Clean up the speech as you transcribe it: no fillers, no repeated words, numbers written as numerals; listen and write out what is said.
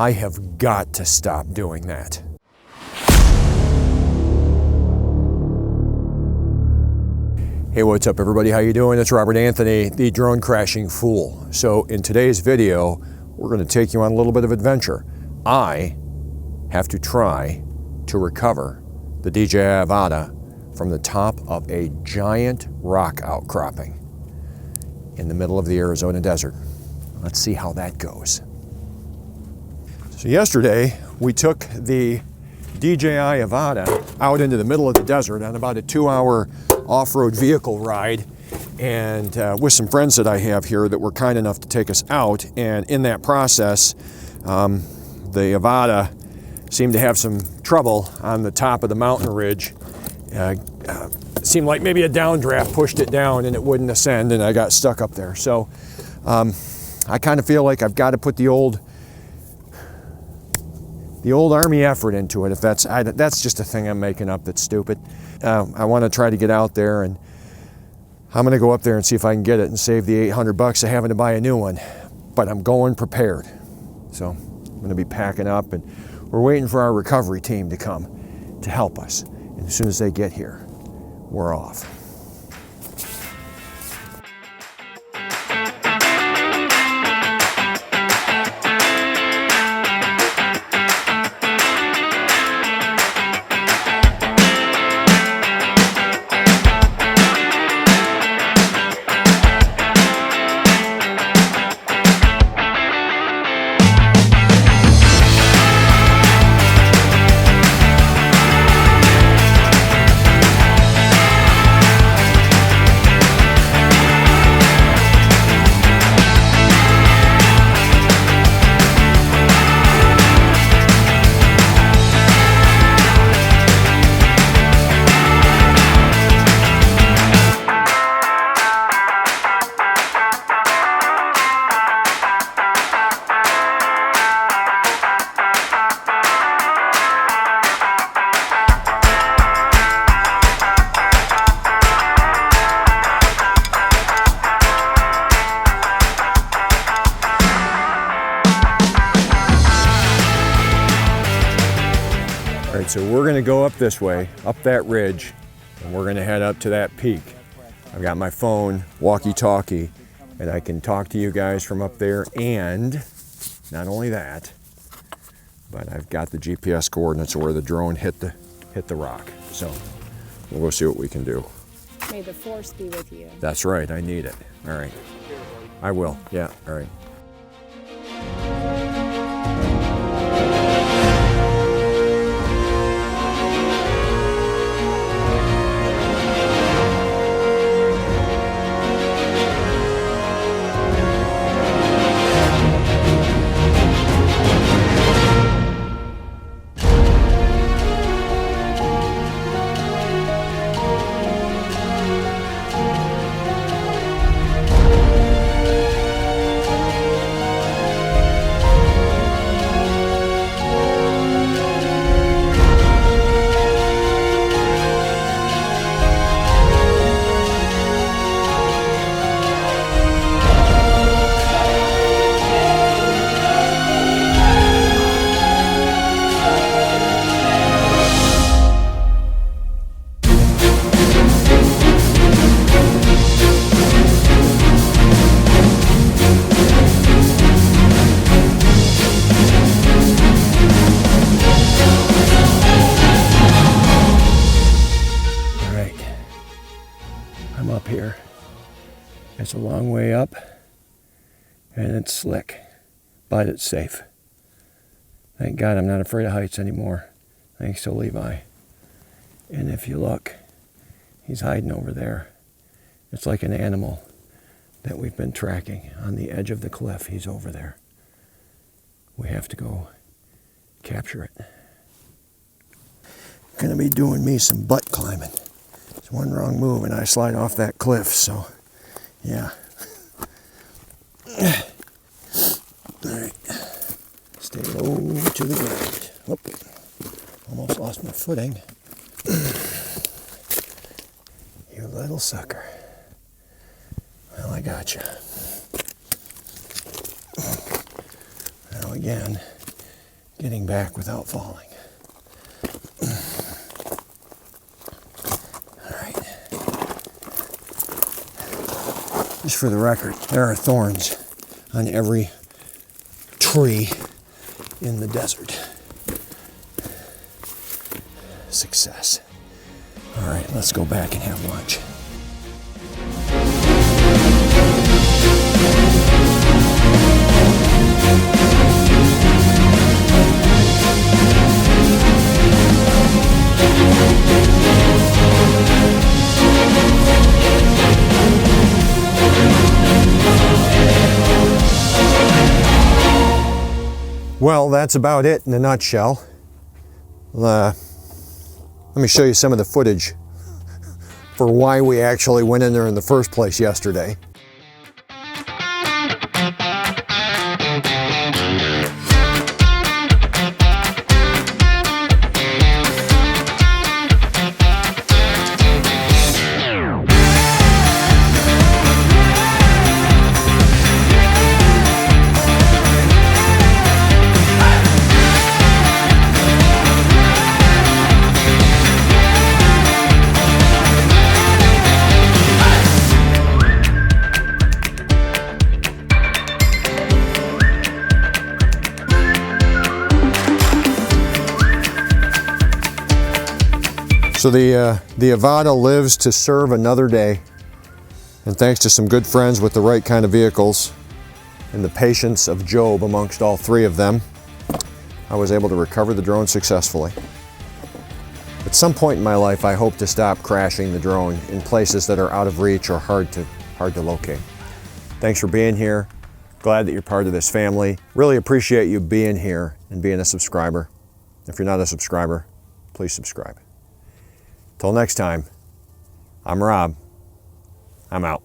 I have got to stop doing that. Hey, what's up everybody? How you doing? It's Robert Anthony, the drone crashing fool. So in today's video, we're going to take you on a little bit of adventure. I have to try to recover the DJI Avata from the top of a giant rock outcropping in the middle of the Arizona desert. Let's see how that goes. So yesterday, we took the DJI Avata out into the middle of the desert on about a 2-hour off-road vehicle ride, and with some friends that I have here that were kind enough to take us out. And in that process, the Avata seemed to have some trouble on the top of the mountain ridge. It seemed like maybe a downdraft pushed it down and it wouldn't ascend, and I got stuck up there. So I kind of feel like I've got to put the old Army effort into it. If that's just a thing I'm making up that's stupid. I want to try to get out there, and I'm going to go up there and see if I can get it and save the $800 of having to buy a new one. But I'm going prepared. So I'm going to be packing up, and we're waiting for our recovery team to come to help us. And as soon as they get here, we're off. So we're going to go up this way, up that ridge, and we're going to head up to that peak. I've got my phone, walkie-talkie, and I can talk to you guys from up there. And not only that, but I've got the GPS coordinates of where the drone hit the rock. So we'll go see what we can do. May the force be with you. That's right, I need it. All right. I will, yeah, all right. It's a long way up, and it's slick, but it's safe. Thank God I'm not afraid of heights anymore. Thanks to Levi. And if you look, he's hiding over there. It's like an animal that we've been tracking on the edge of the cliff. He's over there. We have to go capture it. Gonna be doing me some butt climbing. It's one wrong move and I slide off that cliff, so yeah. Alright. Stay low to the ground. Whoop. Almost lost my footing. You little sucker. Well, I got you. Now again, getting back without falling. All right. Just for the record, there are thorns on every tree in the desert. Success. All right, let's go back and have lunch. Well, that's about it in a nutshell. Let me show you some of the footage for why we actually went in there in the first place yesterday. So the Avata lives to serve another day, and thanks to some good friends with the right kind of vehicles and the patience of Job amongst all three of them, I was able to recover the drone successfully. At some point in my life, I hope to stop crashing the drone in places that are out of reach or hard to locate. Thanks for being here. Glad that you're part of this family. Really appreciate you being here and being a subscriber. If you're not a subscriber, please subscribe. Till next time, I'm Rob. I'm out.